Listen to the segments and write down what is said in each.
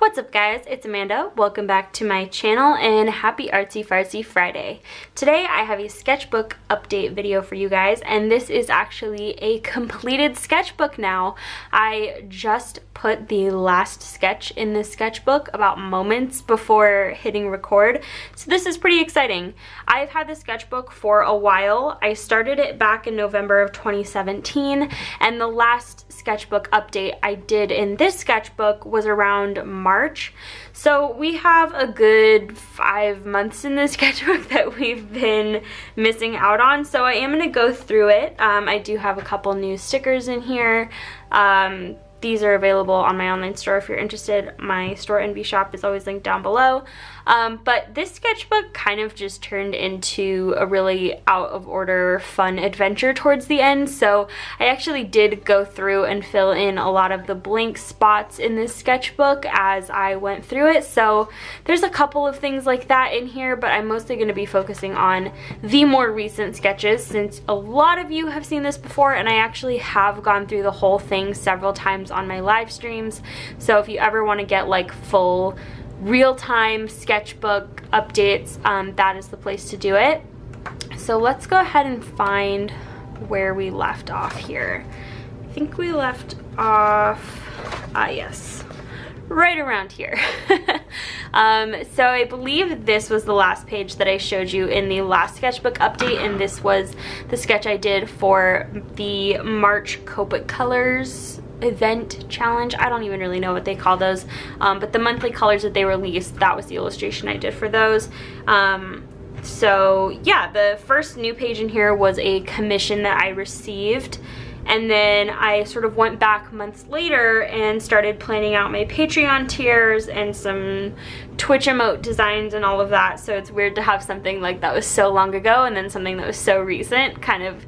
What's up guys, it's Amanda. Welcome back to my channel and happy artsy fartsy Friday. Today I have a sketchbook update video for you guys, and this is actually a completed sketchbook now. I just put the last sketch in this sketchbook about moments before hitting record, so this is pretty exciting. I've had this sketchbook for a while. I started it back in November of 2017, and the last sketchbook update I did in this sketchbook was around March. So we have a good 5 months in this sketchbook that we've been missing out on. So I am going to go through it. I do have a couple new stickers in here. These are available on my online store if you're interested. My store NB shop is always linked down below. But this sketchbook kind of just turned into a really out of order fun adventure towards the end. So I actually did go through and fill in a lot of the blank spots in this sketchbook as I went through it. So there's a couple of things like that in here, but I'm mostly going to be focusing on the more recent sketches since a lot of you have seen this before, and I actually have gone through the whole thing several times on my live streams. So if you ever want to get like full real-time sketchbook updates, that is the place to do it. So let's go ahead and find where we left off here. I think we left off, yes, right around here. So I believe this was the last page that I showed you in the last sketchbook update, and this was the sketch I did for the March Copic Colors event challenge. I don't even really know what they call those, but the monthly colors that they released, that was the illustration I did for those. So yeah, the first new page in here was a commission that I received, and then I sort of went back months later and started planning out my Patreon tiers and some Twitch emote designs and all of that. So it's weird to have something like that was so long ago and then something that was so recent kind of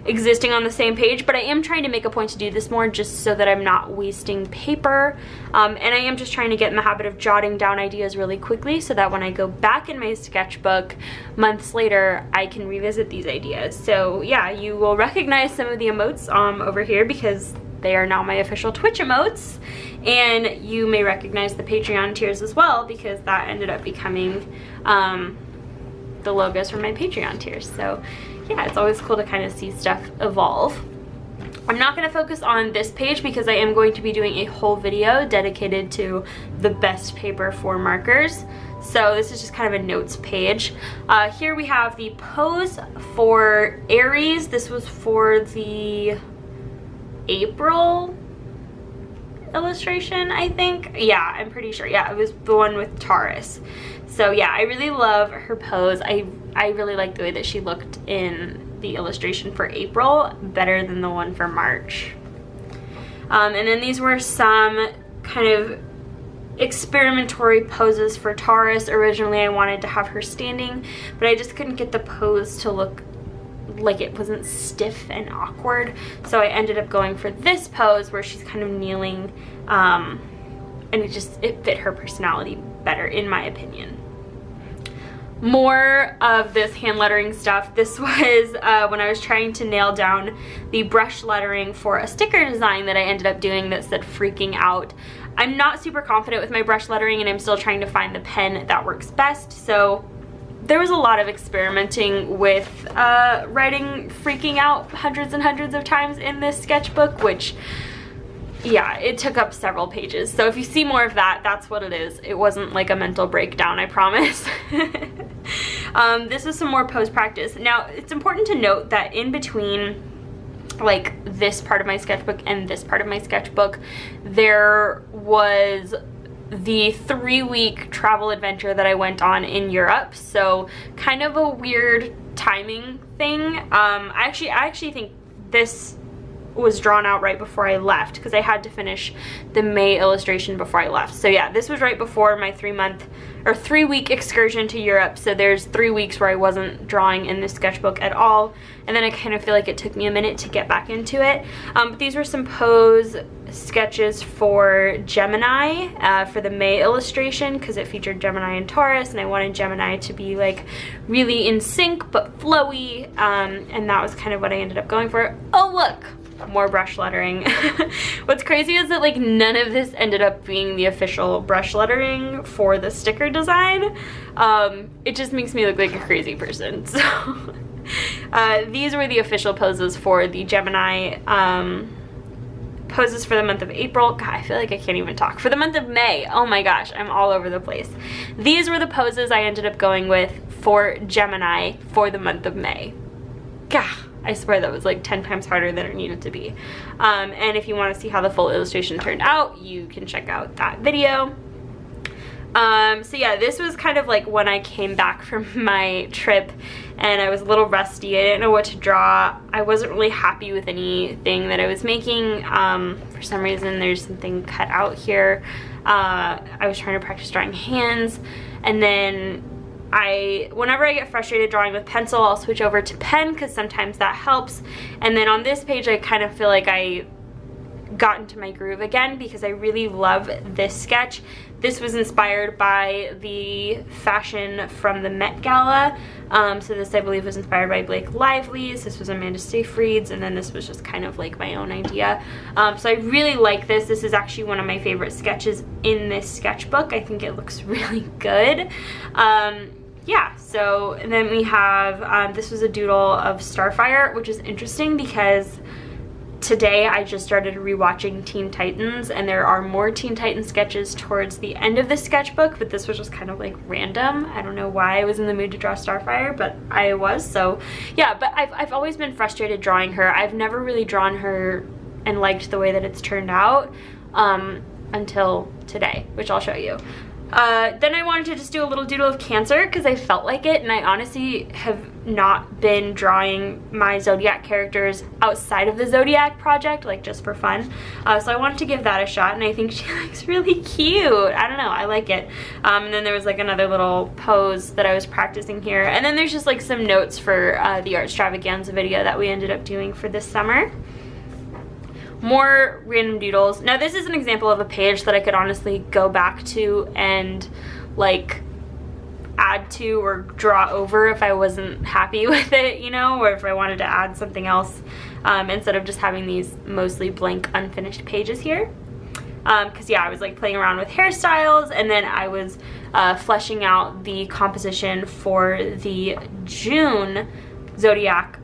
existing on the same page. But I am trying to make a point to do this more just so that I'm not wasting paper, and I am just trying to get in the habit of jotting down ideas really quickly so that when I go back in my sketchbook months later I can revisit these ideas. So yeah, you will recognize some of the emotes over here because they are now my official Twitch emotes, and you may recognize the Patreon tiers as well because that ended up becoming the logos for my Patreon tiers. So yeah, it's always cool to kind of see stuff evolve. I'm not going to focus on this page because I am going to be doing a whole video dedicated to the best paper for markers. So this is just kind of a notes page. Here we have the pose for Aries. This was for the April illustration, I think. Yeah, I'm pretty sure. Yeah, it was the one with Taurus. So yeah, I really love her pose. I really like the way that she looked in the illustration for April, better than the one for March. And then these were some kind of experimentary poses for Taurus. Originally I wanted to have her standing, but I just couldn't get the pose to look like it wasn't stiff and awkward. So I ended up going for this pose where she's kind of kneeling, and it fit her personality better in my opinion. More of this hand lettering stuff. This was when I was trying to nail down the brush lettering for a sticker design that I ended up doing that said freaking out. I'm not super confident with my brush lettering, and I'm still trying to find the pen that works best. So there was a lot of experimenting with writing freaking out hundreds and hundreds of times in this sketchbook, which, yeah, it took up several pages. So if you see more of that, that's what it is. It wasn't like a mental breakdown, I promise. This is some more pose practice. Now, it's important to note that in between like this part of my sketchbook and this part of my sketchbook, there was the 3-week travel adventure that I went on in Europe. So kind of a weird timing thing. I actually think this was drawn out right before I left because I had to finish the May illustration before I left. So yeah, this was right before my 3-week excursion to Europe. So there's 3 weeks where I wasn't drawing in this sketchbook at all, and then I kind of feel like it took me a minute to get back into it. But these were some pose sketches for Gemini for the May illustration because it featured Gemini and Taurus, and I wanted Gemini to be like really in sync but flowy, and that was kind of what I ended up going for. Oh look! more brush lettering. What's crazy is that like none of this ended up being the official brush lettering for the sticker design. It just makes me look like a crazy person. So these were the official poses for the Gemini poses for the month of April. God, I feel like I can't even talk. For the month of May. Oh my gosh, I'm all over the place. These were the poses I ended up going with for Gemini for the month of May. God, I swear that was like 10 times harder than it needed to be. And if you want to see how the full illustration turned out, you can check out that video. So yeah, this was kind of like when I came back from my trip and I was a little rusty. I didn't know what to draw. I wasn't really happy with anything that I was making. For some reason, there's something cut out here. I was trying to practice drawing hands, and then whenever I get frustrated drawing with pencil, I'll switch over to pen because sometimes that helps. And then on this page, I kind of feel like I got into my groove again because I really love this sketch. This was inspired by the fashion from the Met Gala. So this, I believe, was inspired by Blake Lively's. This was Amanda Seyfried's, and then this was just kind of like my own idea. So I really like this. This is actually one of my favorite sketches in this sketchbook. I think it looks really good. Yeah, so and then we have, this was a doodle of Starfire, which is interesting because today I just started rewatching Teen Titans, and there are more Teen Titans sketches towards the end of the sketchbook, but this was just kind of like random. I don't know why I was in the mood to draw Starfire, but I was. So yeah, but I've always been frustrated drawing her. I've never really drawn her and liked the way that it's turned out until today, which I'll show you. Then I wanted to just do a little doodle of Cancer because I felt like it, and I honestly have not been drawing my Zodiac characters outside of the Zodiac project, like just for fun. So I wanted to give that a shot, and I think she looks really cute. I don't know, I like it. And then there was like another little pose that I was practicing here. And then there's just like some notes for the Art Extravaganza video that we ended up doing for this summer. More random doodles. Now this is an example of a page that I could honestly go back to and like add to or draw over if I wasn't happy with it, you know, or if I wanted to add something else instead of just having these mostly blank unfinished pages here. Because yeah, I was like playing around with hairstyles, and then I was fleshing out the composition for the June Zodiac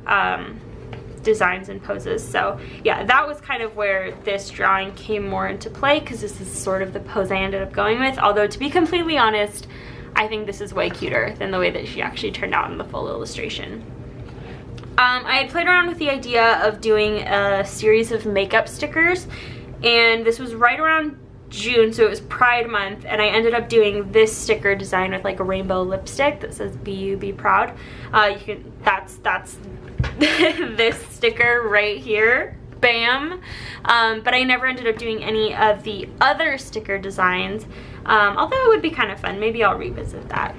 designs and poses. So yeah, that was kind of where this drawing came more into play, because this is sort of the pose I ended up going with. Although to be completely honest, I think this is way cuter than the way that she actually turned out in the full illustration. I had played around with the idea of doing a series of makeup stickers, and this was right around June, so it was Pride month, and I ended up doing this sticker design with like a rainbow lipstick that says "Be You, Be Proud." That's this sticker right here, bam. But I never ended up doing any of the other sticker designs, although it would be kind of fun. Maybe I'll revisit that.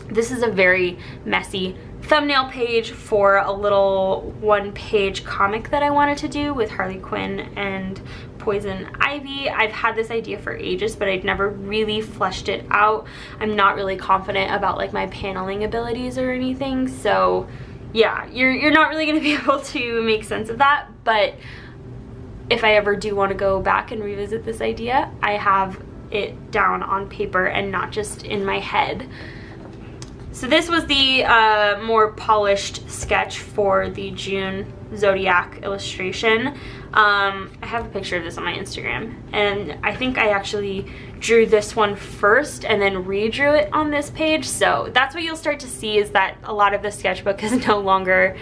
This is a very messy thumbnail page for a little one-page comic that I wanted to do with Harley Quinn and Poison Ivy. I've had this idea for ages, but I'd never really fleshed it out. I'm not really confident about like my paneling abilities or anything, so yeah, you're not really going to be able to make sense of that. But if I ever do want to go back and revisit this idea, I have it down on paper and not just in my head. So this was the more polished sketch for the June Zodiac illustration. I have a picture of this on my Instagram, and I think I actually drew this one first and then redrew it on this page. So that's what you'll start to see, is that a lot of the sketchbook is no longer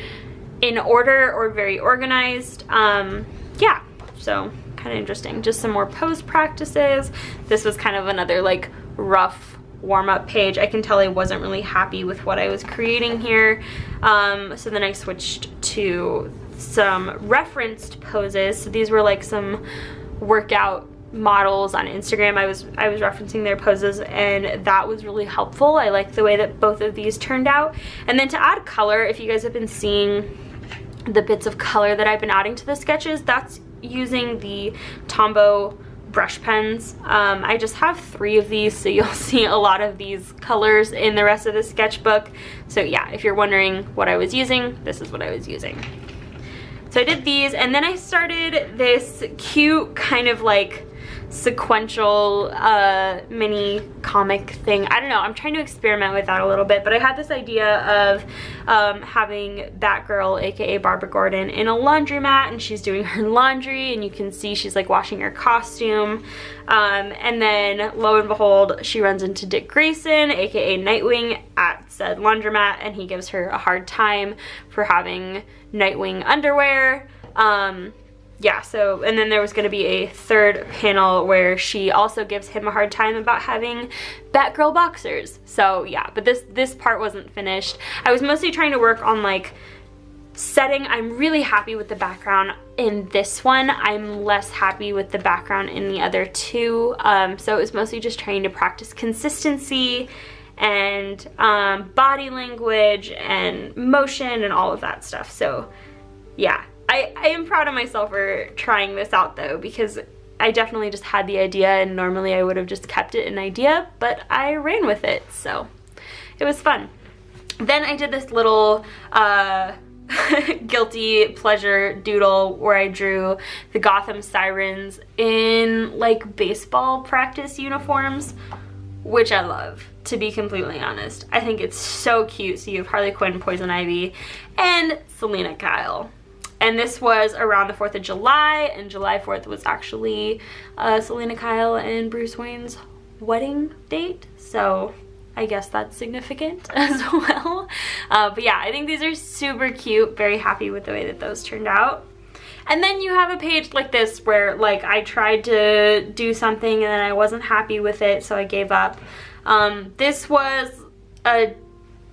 in order or very organized. Yeah, so kind of interesting. Just some more pose practices. This was kind of another like rough warm-up page. I can tell I wasn't really happy with what I was creating here. So then I switched to some referenced poses. So these were like some workout models on Instagram. I was referencing their poses, and that was really helpful. I like the way that both of these turned out. And then to add color, if you guys have been seeing the bits of color that I've been adding to the sketches, that's using the Tombow brush pens. I just have 3 of these, so you'll see a lot of these colors in the rest of the sketchbook. So yeah, if you're wondering what I was using, this is what I was using. So I did these, and then I started this cute kind of like sequential mini comic thing. I don't know, I'm trying to experiment with that a little bit, but I had this idea of having Batgirl, aka Barbara Gordon, in a laundromat, and she's doing her laundry, and you can see she's like washing her costume, and then lo and behold, she runs into Dick Grayson, aka Nightwing, at said laundromat, and he gives her a hard time for having Nightwing underwear. Yeah, so, and then there was going to be a third panel where she also gives him a hard time about having Batgirl boxers. So yeah, but this part wasn't finished. I was mostly trying to work on like setting. I'm really happy with the background in this one. I'm less happy with the background in the other two. So it was mostly just trying to practice consistency and body language and motion and all of that stuff. So yeah. I am proud of myself for trying this out though, because I definitely just had the idea, and normally I would have just kept it an idea, but I ran with it, so it was fun. Then I did this little guilty pleasure doodle where I drew the Gotham Sirens in like baseball practice uniforms, which I love, to be completely honest. I think it's so cute. So you have Harley Quinn, Poison Ivy, and Selena Kyle. And this was around the 4th of July, and July 4th was actually Selena Kyle and Bruce Wayne's wedding date. So I guess that's significant as well. But yeah, I think these are super cute. Very happy with the way that those turned out. And then you have a page like this where like I tried to do something and then I wasn't happy with it, so I gave up. This was a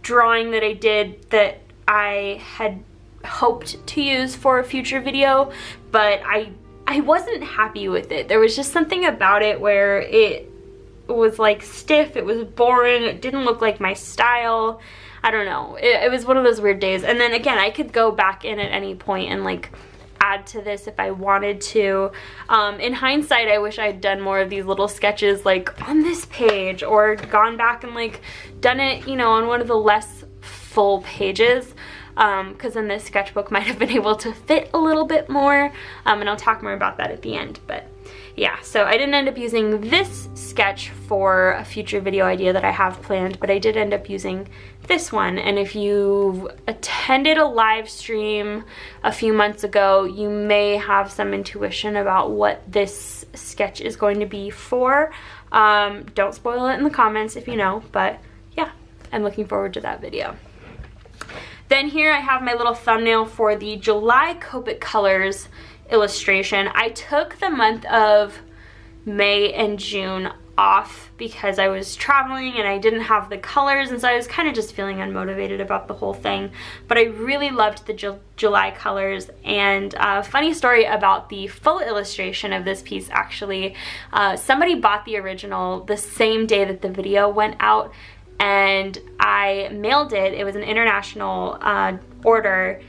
drawing that I did that I had hoped to use for a future video, but I wasn't happy with it. There was just something about it where it was like stiff, it was boring, it didn't look like my style. I don't know, it was one of those weird days. And then again, I could go back in at any point and like add to this if I wanted to. In hindsight, I wish I'd done more of these little sketches like on this page, or gone back and like done it, you know, on one of the less full pages. Because then this sketchbook might have been able to fit a little bit more, and I'll talk more about that at the end. But yeah, so I didn't end up using this sketch for a future video idea that I have planned, but I did end up using this one. And if you attended a live stream a few months ago, you may have some intuition about what this sketch is going to be for. Don't spoil it in the comments if you know, but yeah, I'm looking forward to that video. Then here I have my little thumbnail for the July Copic Colors illustration. I took the month of May and June off because I was traveling and I didn't have the colors, and so I was kind of just feeling unmotivated about the whole thing. But I really loved the July colors, and a funny story about the full illustration of this piece actually. Somebody bought the original the same day that the video went out, and I mailed it. It was an international order,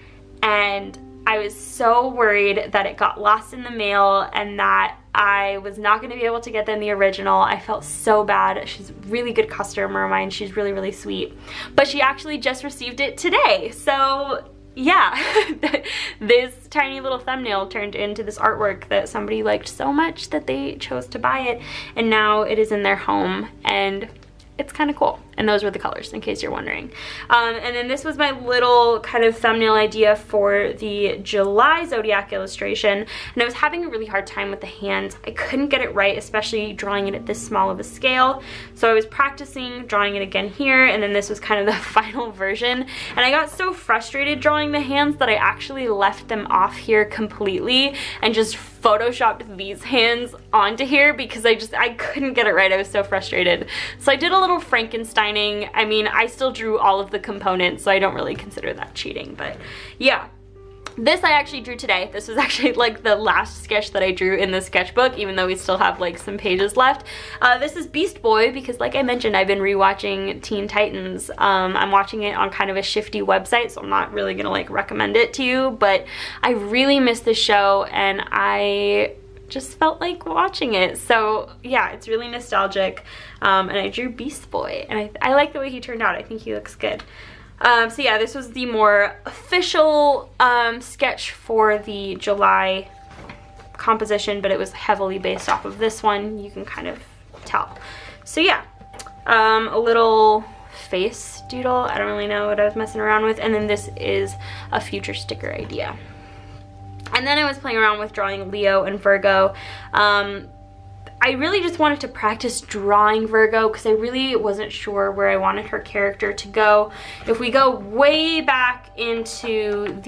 and I was so worried that it got lost in the mail and that I was not going to be able to get them the original. I felt so bad. She's a really good customer of mine. She's really, really sweet. But she actually just received it today. So yeah, this tiny little thumbnail turned into this artwork that somebody liked so much that they chose to buy it, and now it is in their home, and it's kind of cool. And those were the colors, in case you're wondering. And then this was my little kind of thumbnail idea for the July Zodiac illustration. And I was having a really hard time with the hands. I couldn't get it right, especially drawing it at this small of a scale. So I was practicing drawing it again here, and then this was kind of the final version. And I got so frustrated drawing the hands that I actually left them off here completely and just photoshopped these hands onto here because I couldn't get it right. I was so frustrated. So I did a little Frankensteining. I mean, I still drew all of the components, so I don't really consider that cheating, but yeah. This I actually drew today. This was actually like the last sketch that I drew in the sketchbook, even though we still have like some pages left. This is Beast Boy because, like I mentioned, I've been rewatching Teen Titans. I'm watching it on kind of a shifty website, so I'm not really gonna like recommend it to you, but I really miss the show and I just felt like watching it. So yeah, it's really nostalgic. And I drew Beast Boy, and I like the way he turned out. I think he looks good. So yeah, this was the more official sketch for the July composition, but it was heavily based off of this one. You can kind of tell. So yeah, a little face doodle. I don't really know what I was messing around with. And then this is a future sticker idea. And then I was playing around with drawing Leo and Virgo. I really just wanted to practice drawing Virgo because I really wasn't sure where I wanted her character to go. If we go way back into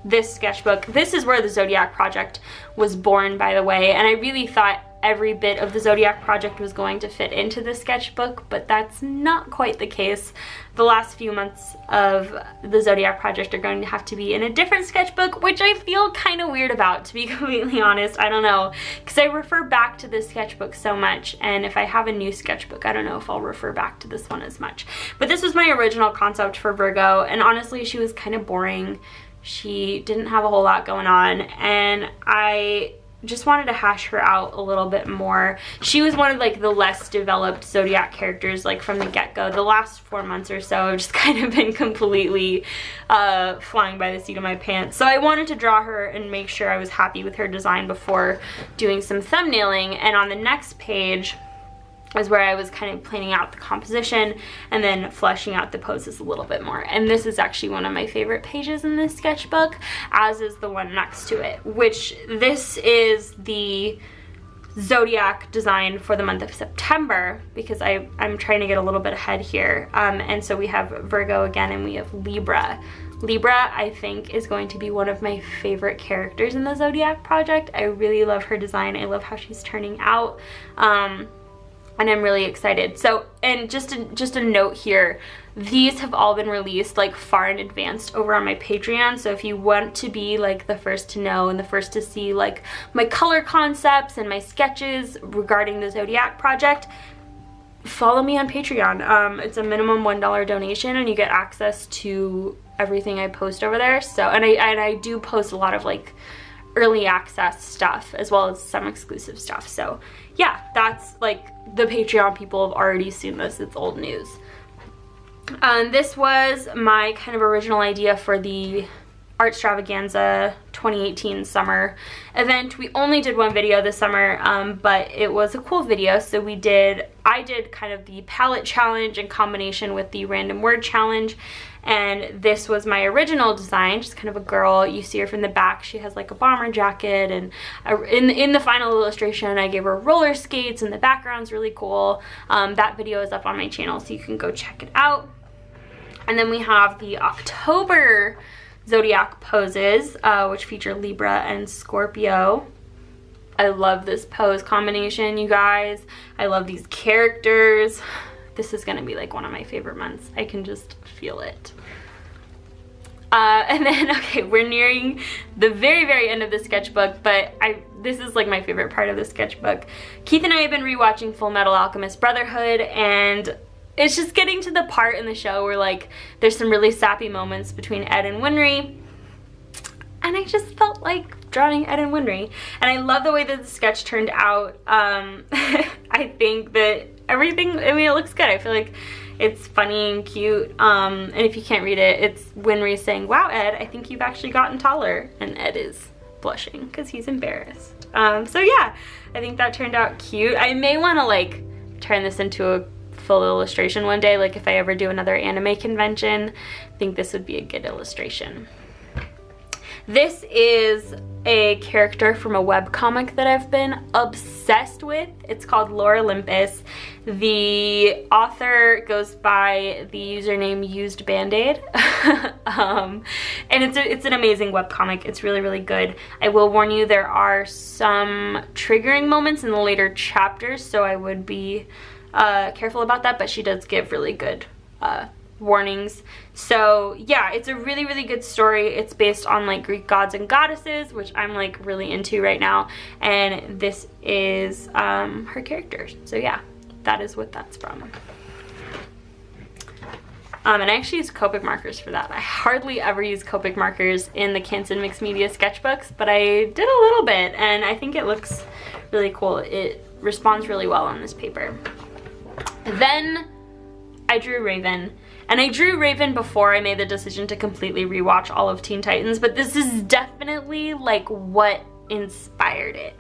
this sketchbook, this is where the Zodiac project was born, by the way, and I really thought every bit of the Zodiac project was going to fit into the sketchbook, but that's not quite the case. The last few months of the Zodiac project are going to have to be in a different sketchbook, which I feel kind of weird about, to be completely honest. I don't know, because I refer back to this sketchbook so much, and if I have a new sketchbook, I don't know if I'll refer back to this one as much. But this was my original concept for Virgo, and honestly, she was kind of boring. She didn't have a whole lot going on, and I just wanted to hash her out a little bit more. She was one of like the less developed Zodiac characters, like from the get-go. The last 4 months or so have just kind of been completely flying by the seat of my pants. So I wanted to draw her and make sure I was happy with her design before doing some thumbnailing. And on the next page is where I was kind of planning out the composition and then fleshing out the poses a little bit more. And this is actually one of my favorite pages in this sketchbook, as is the one next to it, which this is the Zodiac design for the month of September, because I'm trying to get a little bit ahead here. And so we have Virgo again, and we have Libra. Libra, I think, is going to be one of my favorite characters in the Zodiac project. I really love her design. I love how she's turning out. And I'm really excited. So, and just a note here, these have all been released like far in advance over on my Patreon. So if you want to be like the first to know and the first to see like my color concepts and my sketches regarding the Zodiac project, follow me on Patreon. It's a minimum $1 donation, and you get access to everything I post over there. So, and I do post a lot of like early access stuff as well as some exclusive stuff. So yeah, that's like, the Patreon people have already seen this. It's old news. This was my kind of original idea for the Artstravaganza 2018 summer event. We only did one video this summer, but it was a cool video. So I did kind of the palette challenge in combination with the random word challenge. And this was my original design, just kind of a girl. You see her from the back. She has like a bomber jacket, and in the final illustration, I gave her roller skates, and the background's really cool. That video is up on my channel, so you can go check it out. And then we have the October Zodiac poses, which feature Libra and Scorpio. I love this pose combination, you guys. I love these characters. This is gonna be like one of my favorite months. I can just feel it. And then, okay, we're nearing the very, very end of the sketchbook, but this is like my favorite part of the sketchbook. Keith and I have been rewatching Full Metal Alchemist Brotherhood, and it's just getting to the part in the show where like there's some really sappy moments between Ed and Winry, and I just felt like drawing Ed and Winry. And I love the way that the sketch turned out. I think that everything, I mean, it looks good. I feel like it's funny and cute. And if you can't read it, it's Winry saying, "Wow, Ed, I think you've actually gotten taller." And Ed is blushing because he's embarrassed. So yeah, I think that turned out cute. I may want to like turn this into a full illustration one day. Like if I ever do another anime convention, I think this would be a good illustration. This is a character from a webcomic that I've been obsessed with. It's called Lore Olympus. The author goes by the username Used Band-Aid. And it's an amazing webcomic. It's really, really good. I will warn you, there are some triggering moments in the later chapters, so I would be careful about that, but she does give really good warnings. So yeah, it's a really, really good story. It's based on like Greek gods and goddesses, which I'm like really into right now, and this is her characters. So yeah, that is what that's from. And I actually use Copic markers for that. I hardly ever use Copic markers in the Canson Mixed Media sketchbooks, but I did a little bit, and I think it looks really cool. It responds really well on this paper. Then I drew Raven, And I drew Raven before I made the decision to completely rewatch all of Teen Titans, but this is definitely like what inspired it.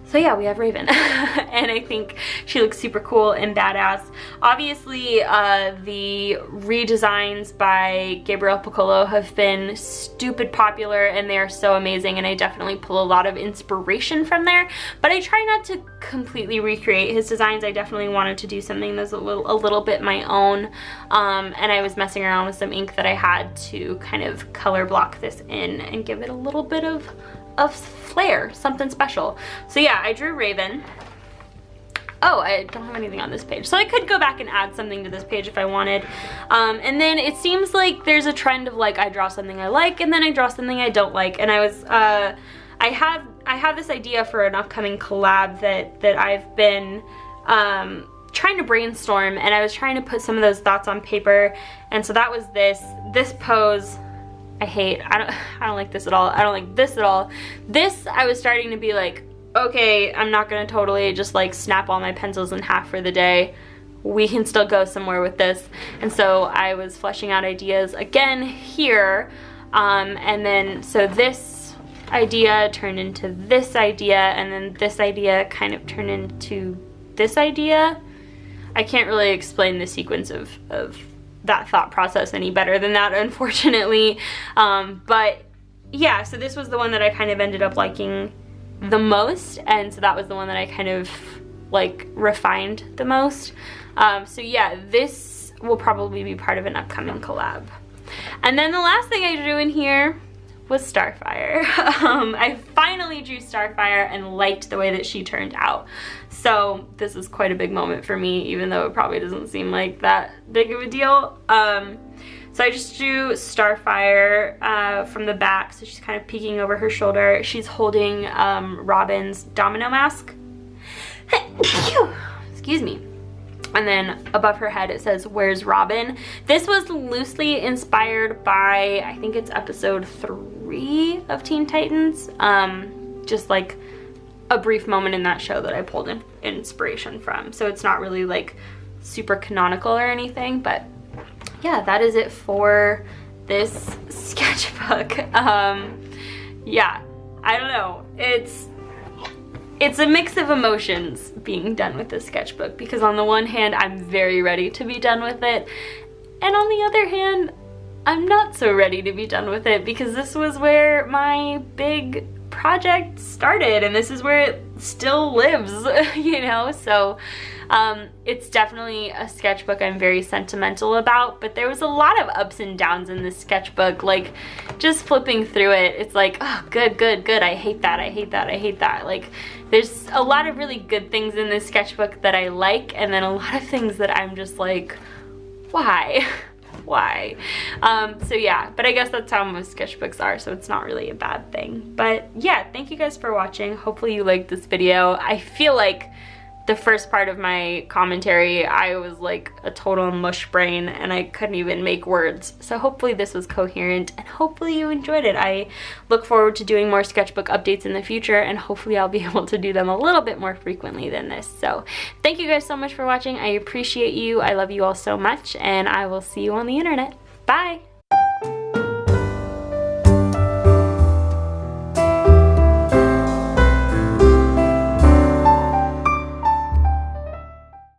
So yeah, we have Raven, and I think she looks super cool and badass. Obviously, the redesigns by Gabriel Piccolo have been stupid popular, and they are so amazing, and I definitely pull a lot of inspiration from there, but I try not to completely recreate his designs. I definitely wanted to do something that's a little bit my own, and I was messing around with some ink that I had to kind of color block this in and give it a little bit of flair, something special. So yeah, I drew Raven. Oh, I don't have anything on this page, so I could go back and add something to this page if I wanted. And then it seems like there's a trend of like I draw something I like and then I draw something I don't like, and I was I have this idea for an upcoming collab that I've been trying to brainstorm, and I was trying to put some of those thoughts on paper, and so that was this pose. I don't like this at all. I don't like this at all. This, I was starting to be like, okay, I'm not gonna totally just like snap all my pencils in half for the day. We can still go somewhere with this. And so I was fleshing out ideas again here. And then, so this idea turned into this idea, and then this idea kind of turned into this idea. I can't really explain the sequence of that thought process any better than that, unfortunately. But yeah, so this was the one that I kind of ended up liking the most, and so that was the one that I kind of like refined the most. So yeah, this will probably be part of an upcoming collab. And then the last thing I drew in here was Starfire. I finally drew Starfire and liked the way that she turned out. So this is quite a big moment for me, even though it probably doesn't seem like that big of a deal. So I just drew Starfire from the back, so she's kind of peeking over her shoulder. She's holding Robin's domino mask. Excuse me. And then above her head it says, "Where's Robin?" This was loosely inspired by, I think it's episode 3 of Teen Titans. Just like a brief moment in that show that I pulled inspiration from. So it's not really like super canonical or anything, but yeah, that is it for this sketchbook. Yeah, I don't know. It's a mix of emotions being done with this sketchbook, because on the one hand, I'm very ready to be done with it, and on the other hand, I'm not so ready to be done with it, because this was where my big project started, and this is where it still lives, you know? So it's definitely a sketchbook I'm very sentimental about, but there was a lot of ups and downs in this sketchbook. Like, just flipping through it, it's like, oh, good, good, good, I hate that, I hate that, I hate that. Like, there's a lot of really good things in this sketchbook that I like, and then a lot of things that I'm just like, why? Why? So yeah, but I guess that's how most sketchbooks are, so it's not really a bad thing. But yeah, thank you guys for watching. Hopefully you liked this video. I feel like the first part of my commentary, I was like a total mush brain and I couldn't even make words. So hopefully this was coherent, and hopefully you enjoyed it. I look forward to doing more sketchbook updates in the future, and hopefully I'll be able to do them a little bit more frequently than this. So thank you guys so much for watching. I appreciate you. I love you all so much, and I will see you on the internet. Bye!